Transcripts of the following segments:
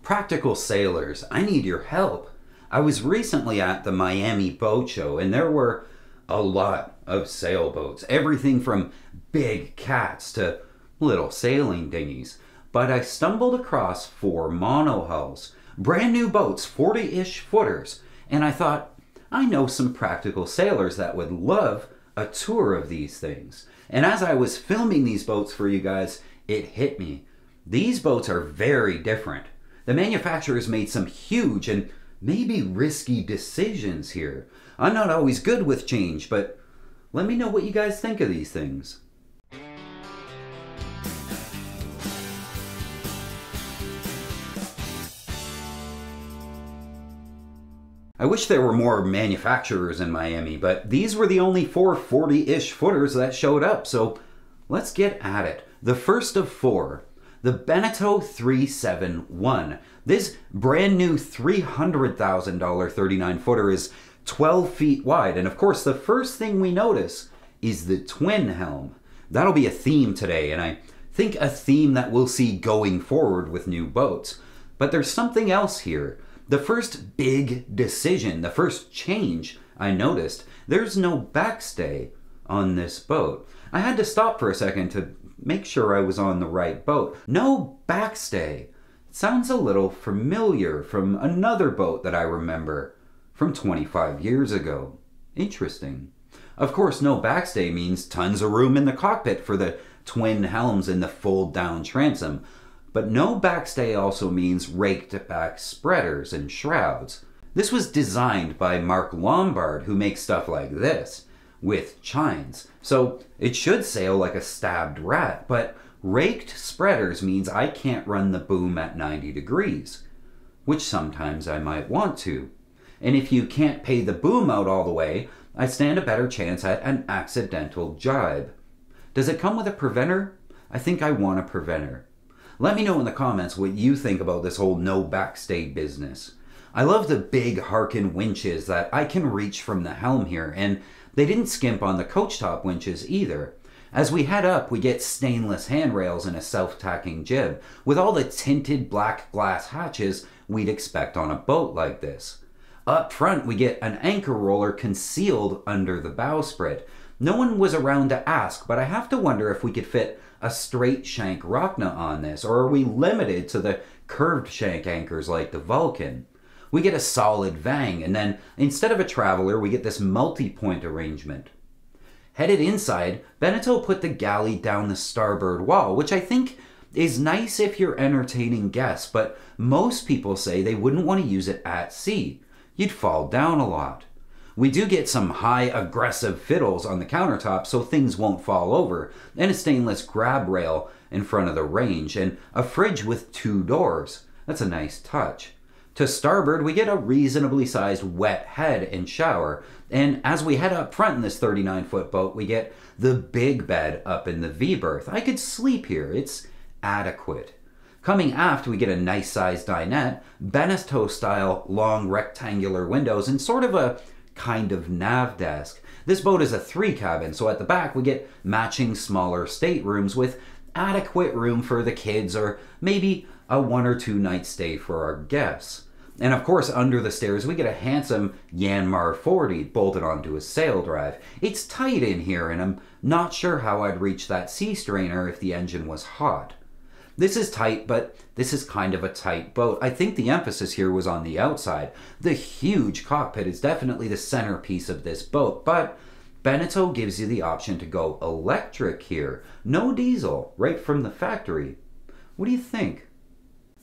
Practical sailors, I need your help. I was recently at the Miami Boat Show and there were a lot of sailboats. Everything from big cats to little sailing dinghies. But I stumbled across 4 monohulls, brand new boats, 40-ish footers. And I thought, I know some practical sailors that would love a tour of these things. And as I was filming these boats for you guys, it hit me. These boats are very different. The manufacturers made some huge and maybe risky decisions here. I'm not always good with change, but let me know what you guys think of these things. I wish there were more manufacturers in Miami, but these were the only 4 40-ish footers that showed up, so let's get at it. The first of 4. The Beneteau 371. This brand new $300,000 39 footer is 12 feet wide. And of course, the first thing we notice is the twin helm. That'll be a theme today, and I think a theme that we'll see going forward with new boats. But there's something else here. The first big decision, the first change I noticed, there's no backstay on this boat. I had to stop for a second to make sure I was on the right boat. No backstay. It sounds a little familiar from another boat that I remember from 25 years ago. Interesting. Of course, no backstay means tons of room in the cockpit for the twin helms and the fold-down transom. But no backstay also means raked-back spreaders and shrouds. This was designed by Mark Lombard, who makes stuff like this, with chines. So it should sail like a stabbed rat, but raked spreaders means I can't run the boom at 90 degrees, which sometimes I might want to. And if you can't pay the boom out all the way, I stand a better chance at an accidental jibe. Does it come with a preventer? I think I want a preventer. Let me know in the comments what you think about this whole no backstay business. I love the big Harken winches that I can reach from the helm here, and they didn't skimp on the coach top winches either. As we head up, we get stainless handrails and a self-tacking jib, with all the tinted black glass hatches we'd expect on a boat like this. Up front, we get an anchor roller concealed under the bowsprit. No one was around to ask, but I have to wonder if we could fit a straight shank rockna on this, or are we limited to the curved shank anchors like the Vulcan? We get a solid vang, and then instead of a traveler, we get this multi-point arrangement. Headed inside, Beneteau put the galley down the starboard wall, which I think is nice if you're entertaining guests, but most people say they wouldn't want to use it at sea. You'd fall down a lot. We do get some high aggressive fiddles on the countertop so things won't fall over, and a stainless grab rail in front of the range, and a fridge with 2 doors. That's a nice touch. To starboard, we get a reasonably sized wet head and shower, and as we head up front in this 39-foot boat, we get the big bed up in the V-berth. I could sleep here. It's adequate. Coming aft, we get a nice sized dinette, Beneteau style long rectangular windows, and sort of a kind of nav desk. This boat is a 3 cabin, so at the back we get matching smaller staterooms with adequate room for the kids or maybe a 1 or 2 night stay for our guests. And of course, under the stairs we get a handsome Yanmar 40 bolted onto a sail drive. It's tight in here, and I'm not sure how I'd reach that sea strainer if the engine was hot. This is tight, but this is kind of a tight boat. I think the emphasis here was on the outside. The huge cockpit is definitely the centerpiece of this boat, but Beneteau gives you the option to go electric here. No diesel, right from the factory. What do you think?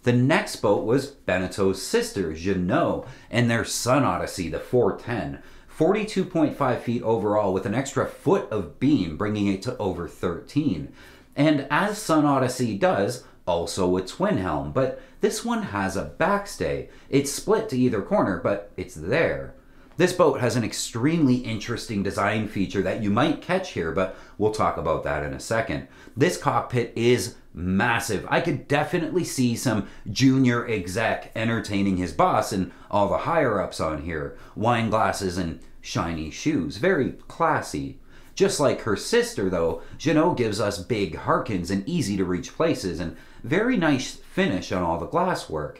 The next boat was Beneteau's sister, Jeanneau, and their Sun Odyssey, the 410. 42.5 feet overall with an extra foot of beam, bringing it to over 13. And as Sun Odyssey does, also a twin helm, but this one has a backstay. It's split to either corner, but it's there. This boat has an extremely interesting design feature that you might catch here, but we'll talk about that in a second. This cockpit is massive. I could definitely see some junior exec entertaining his boss and all the higher-ups on here. Wine glasses and shiny shoes. Very classy. Just like her sister, though, Jeanneau gives us big Harkins and easy-to-reach places and very nice finish on all the glasswork.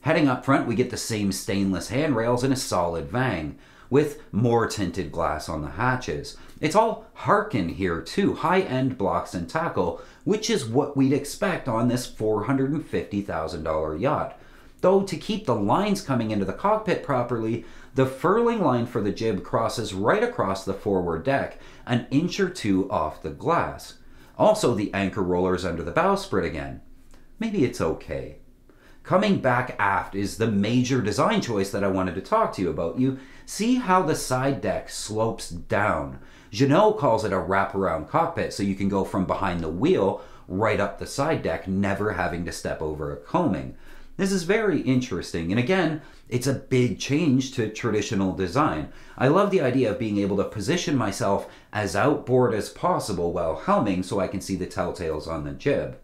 Heading up front, we get the same stainless handrails and a solid vang, with more tinted glass on the hatches. It's all Harkin here too, high-end blocks and tackle, which is what we'd expect on this $450,000 yacht. Though to keep the lines coming into the cockpit properly, the furling line for the jib crosses right across the forward deck, an inch or two off the glass. Also, the anchor rollers under the bowsprit again. Maybe it's okay. Coming back aft is the major design choice that I wanted to talk to you about. You see how the side deck slopes down. Jeanneau calls it a wraparound cockpit, so you can go from behind the wheel right up the side deck, never having to step over a coaming. This is very interesting, and again, it's a big change to traditional design. I love the idea of being able to position myself as outboard as possible while helming so I can see the telltales on the jib.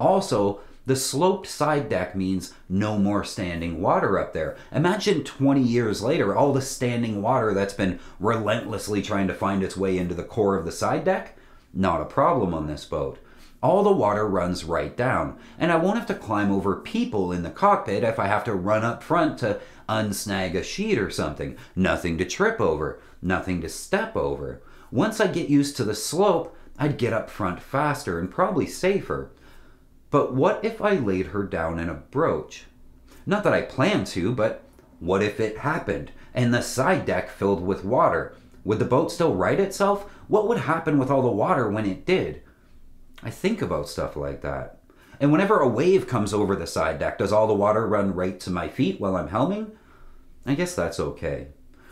Also, the sloped side deck means no more standing water up there. Imagine 20 years later, all the standing water that's been relentlessly trying to find its way into the core of the side deck. Not a problem on this boat. All the water runs right down, and I won't have to climb over people in the cockpit if I have to run up front to unsnag a sheet or something. Nothing to trip over, nothing to step over. Once I get used to the slope, I'd get up front faster and probably safer. But what if I laid her down in a broach? Not that I plan to, but what if it happened and the side deck filled with water? Would the boat still right itself? What would happen with all the water when it did? I think about stuff like that. And whenever a wave comes over the side deck, does all the water run right to my feet while I'm helming? I guess that's okay.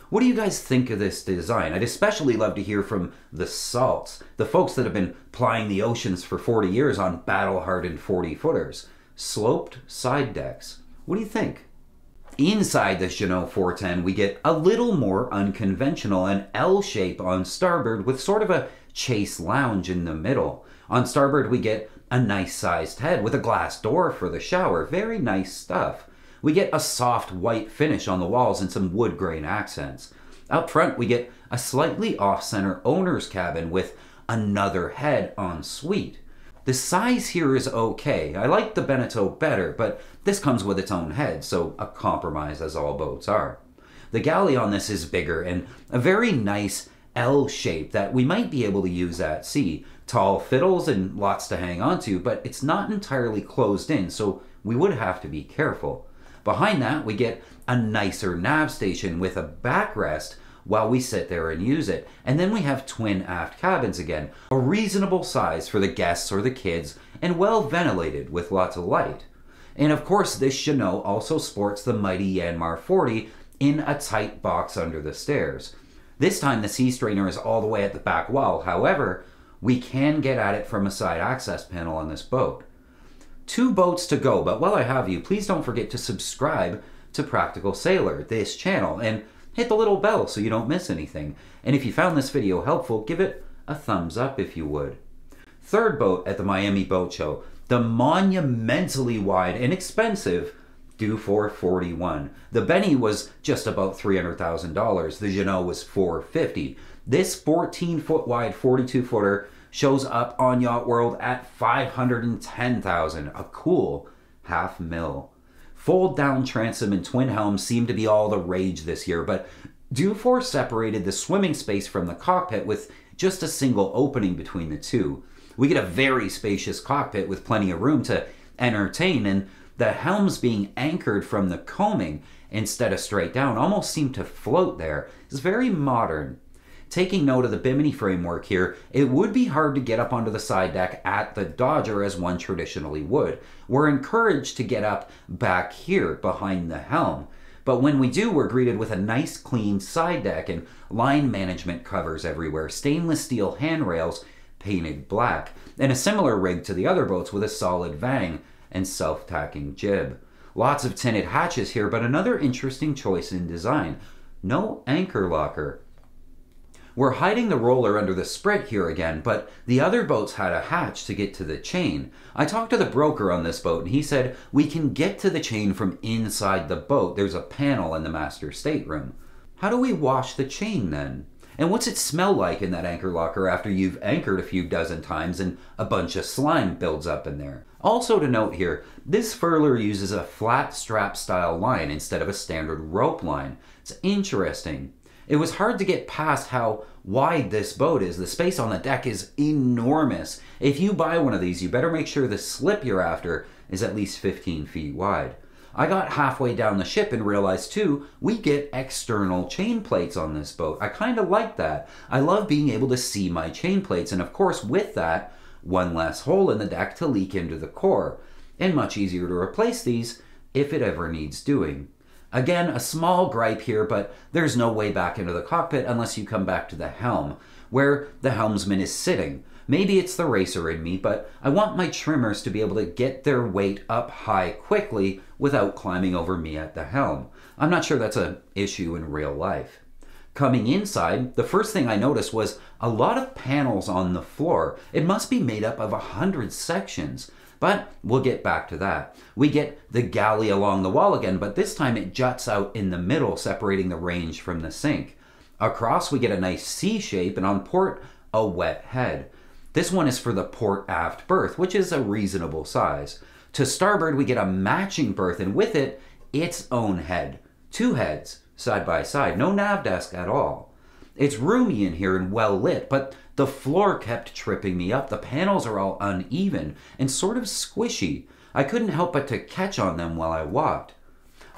What do you guys think of this design? I'd especially love to hear from the salts, the folks that have been plying the oceans for 40 years on battle-hardened 40-footers. Sloped side decks. What do you think? Inside the Jeanneau 410, we get a little more unconventional, an L shape on starboard with sort of a chase lounge in the middle. On starboard, we get a nice-sized head with a glass door for the shower. Very nice stuff. We get a soft white finish on the walls and some wood grain accents. Up front, we get a slightly off-center owner's cabin with another head en suite. The size here is okay. I like the Beneteau better, but this comes with its own head, so a compromise as all boats are. The galley on this is bigger and a very nice L shape that we might be able to use at sea. Tall fiddles and lots to hang onto, but it's not entirely closed in, so we would have to be careful. Behind that, we get a nicer nav station with a backrest while we sit there and use it. And then we have twin aft cabins again, a reasonable size for the guests or the kids, and well ventilated with lots of light. And of course, this Jeanneau also sports the mighty Yanmar 40 in a tight box under the stairs. This time the sea strainer is all the way at the back wall. However, we can get at it from a side access panel on this boat. 2 boats to go, but while I have you, please don't forget to subscribe to Practical Sailor, this channel, and hit the little bell so you don't miss anything. And if you found this video helpful, give it a thumbs up if you would. Third boat at the Miami Boat Show, the monumentally wide and expensive Dufour 41. The Benny was just about $300,000. The Jeanneau was $450,000. This 14-foot wide 42-footer shows up on Yacht World at $510,000, a cool $500,000. Fold-down transom and twin helms seem to be all the rage this year, but Dufour separated the swimming space from the cockpit with just a single opening between the two. We get a very spacious cockpit with plenty of room to entertain, and the helms being anchored from the coaming instead of straight down almost seem to float there. It's very modern. Taking note of the bimini framework here, it would be hard to get up onto the side deck at the Dodger as one traditionally would. We're encouraged to get up back here behind the helm. But when we do, we're greeted with a nice clean side deck and line management covers everywhere, stainless steel handrails painted black, and a similar rig to the other boats with a solid vang and self-tacking jib. Lots of tinted hatches here, but another interesting choice in design. No anchor locker. We're hiding the roller under the sprit here again, but the other boats had a hatch to get to the chain. I talked to the broker on this boat and he said we can get to the chain from inside the boat. There's a panel in the master stateroom. How do we wash the chain then? And what's it smell like in that anchor locker after you've anchored a few dozen times and a bunch of slime builds up in there? Also to note here, this furler uses a flat strap style line instead of a standard rope line. It's interesting. It was hard to get past how wide this boat is. The space on the deck is enormous. If you buy one of these, you better make sure the slip you're after is at least 15 feet wide. I got halfway down the ship and realized too, we get external chain plates on this boat. I kind of like that. I love being able to see my chain plates, and of course with that, one less hole in the deck to leak into the core, and much easier to replace these if it ever needs doing. Again, a small gripe here, but there's no way back into the cockpit unless you come back to the helm, where the helmsman is sitting. Maybe it's the racer in me, but I want my trimmers to be able to get their weight up high quickly without climbing over me at the helm. I'm not sure that's an issue in real life. Coming inside, the first thing I noticed was a lot of panels on the floor. It must be made up of 100 sections, but we'll get back to that. We get the galley along the wall again, but this time it juts out in the middle, separating the range from the sink. Across, we get a nice C shape, and on port, a wet head. This one is for the port aft berth, which is a reasonable size. To starboard, we get a matching berth, and with it, its own head. Two heads, side by side, no nav desk at all. It's roomy in here and well lit, but the floor kept tripping me up. The panels are all uneven and sort of squishy. I couldn't help but to catch on them while I walked.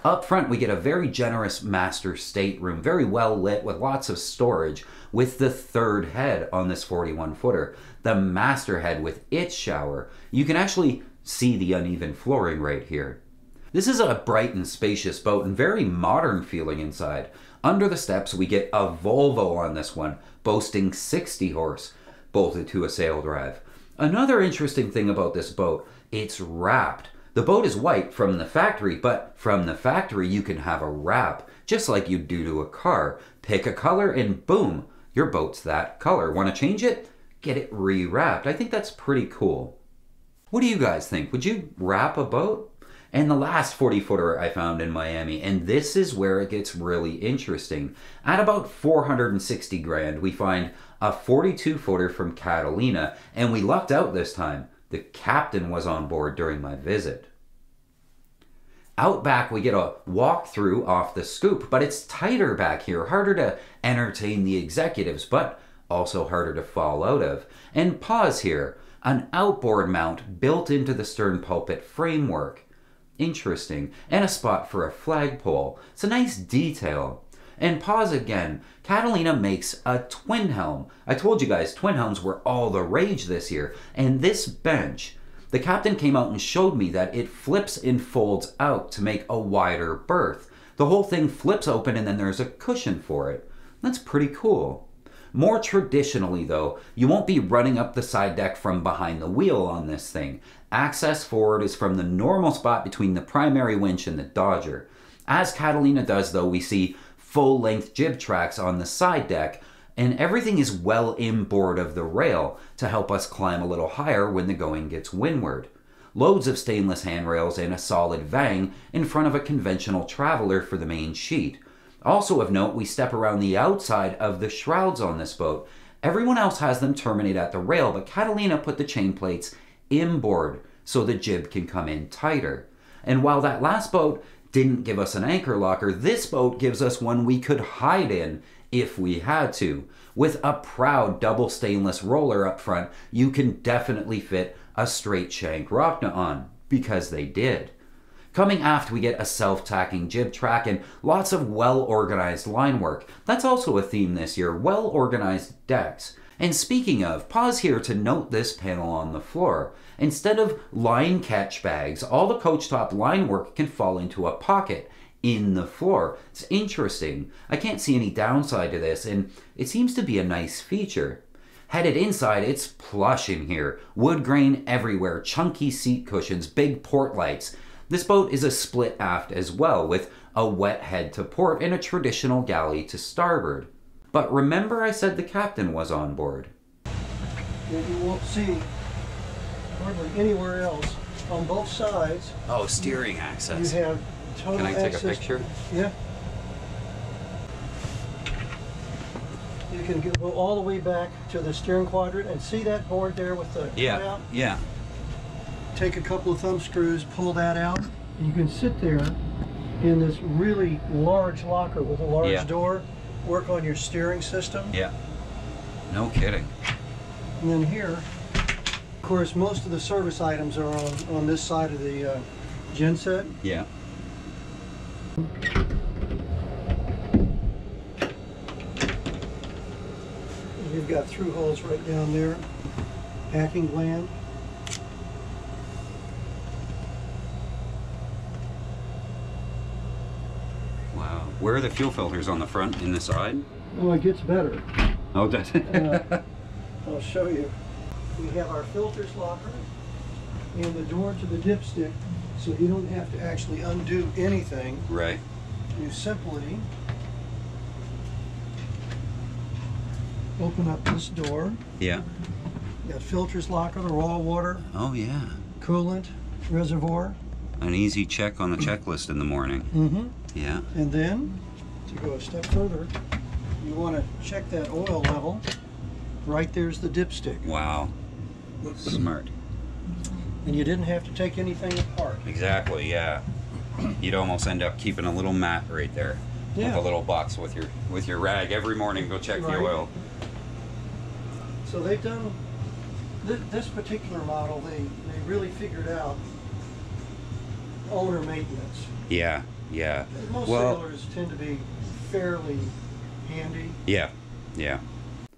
Up front, we get a very generous master stateroom, very well lit with lots of storage, with the third head on this 41-footer, the master head with its shower. You can actually see the uneven flooring right here. This is a bright and spacious boat and very modern feeling inside. Under the steps, we get a Volvo on this one, boasting 60 horse, bolted to a sail drive. Another interesting thing about this boat, it's wrapped. The boat is white from the factory, but from the factory you can have a wrap, just like you do to a car. Pick a color and boom, your boat's that color. Want to change it? Get it re-wrapped. I think that's pretty cool. What do you guys think? Would you wrap a boat? And the last 40-footer I found in Miami, and this is where it gets really interesting. At about 460 grand, we find a 42-footer from Catalina, and we lucked out this time. The captain was on board during my visit. Out back, we get a walk-through off the scoop, but it's tighter back here, harder to entertain the executives, but also harder to fall out of. And pause here, an outboard mount built into the stern pulpit framework. Interesting. And a spot for a flagpole. It's a nice detail. And pause again. Catalina makes a twin helm. I told you guys twin helms were all the rage this year. And this bench, the captain came out and showed me that it flips and folds out to make a wider berth. The whole thing flips open and then there's a cushion for it. That's pretty cool. More traditionally though, you won't be running up the side deck from behind the wheel on this thing. Access forward is from the normal spot between the primary winch and the dodger. As Catalina does though, we see full-length jib tracks on the side deck, and everything is well inboard of the rail to help us climb a little higher when the going gets windward. Loads of stainless handrails and a solid vang in front of a conventional traveler for the main sheet. Also of note, we step around the outside of the shrouds on this boat. Everyone else has them terminate at the rail, but Catalina put the chain plates inboard so the jib can come in tighter. And while that last boat didn't give us an anchor locker, this boat gives us one we could hide in if we had to. With a proud double stainless roller up front, you can definitely fit a straight shank Rockna on, because they did. Coming aft, we get a self-tacking jib track and lots of well-organized line work. That's also a theme this year, well-organized decks. And speaking of, pause here to note this panel on the floor. Instead of line catch bags, all the coach top line work can fall into a pocket in the floor. It's interesting. I can't see any downside to this, and it seems to be a nice feature. Headed inside, it's plush in here. Wood grain everywhere, chunky seat cushions, big port lights. This boat is a split aft as well, with a wet head to port and a traditional galley to starboard. But remember I said the captain was on board. You won't see hardly anywhere else. On both sides. Oh, steering access. You have total access. Can I take a picture? Yeah. You can go all the way back to the steering quadrant and see that board there with the cutout? Yeah. Take a couple of thumb screws, pull that out, and you can sit there in this really large locker with a large door, work on your steering system. Yeah. No kidding. And then here, of course, most of the service items are on this side of the genset. Yeah. You've got through holes right down there, packing gland. Wow. Where are the fuel filters, on the front, in the side? Oh, it gets better. Oh, does it? I'll show you. We have our filters locker and the door to the dipstick, so you don't have to actually undo anything. Right. You simply open up this door. Yeah. You got filters locker, the raw water, Oh, yeah. coolant, reservoir. An easy check on the checklist in the morning. Mm-hmm. Yeah. And then, to go a step further, you want to check that oil level. Right there's the dipstick. Wow. Smart. And you didn't have to take anything apart. Exactly, yeah. You'd almost end up keeping a little mat right there. Yeah. With a little box with your rag every morning, go check the oil. So they've done this particular model, they really figured out owner maintenance. Yeah, yeah. Most sailors tend to be fairly handy. Yeah, yeah.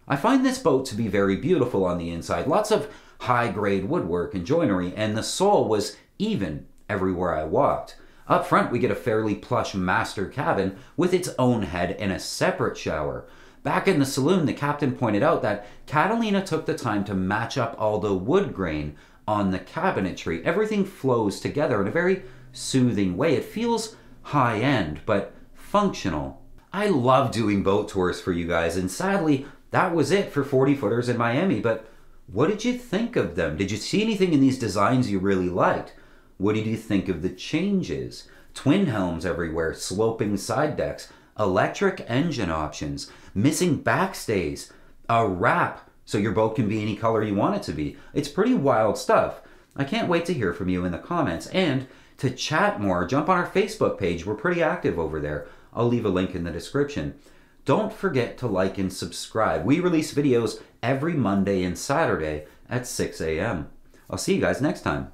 I find this boat to be very beautiful on the inside. Lots of high-grade woodwork and joinery, and the sole was even everywhere I walked. Up front, we get a fairly plush master cabin with its own head and a separate shower. Back in the saloon, the captain pointed out that Catalina took the time to match up all the wood grain on the cabinetry. Everything flows together in a very soothing way. It feels high-end, but functional. I love doing boat tours for you guys, and sadly, that was it for 40-footers in Miami, but what did you think of them? Did you see anything in these designs you really liked? What did you think of the changes? Twin helms everywhere, sloping side decks, electric engine options, missing backstays, a wrap so your boat can be any color you want it to be. It's pretty wild stuff. I can't wait to hear from you in the comments, and to chat more, jump on our Facebook page. We're pretty active over there. I'll leave a link in the description. Don't forget to like and subscribe. We release videos every Monday and Saturday at 6 a.m. I'll see you guys next time.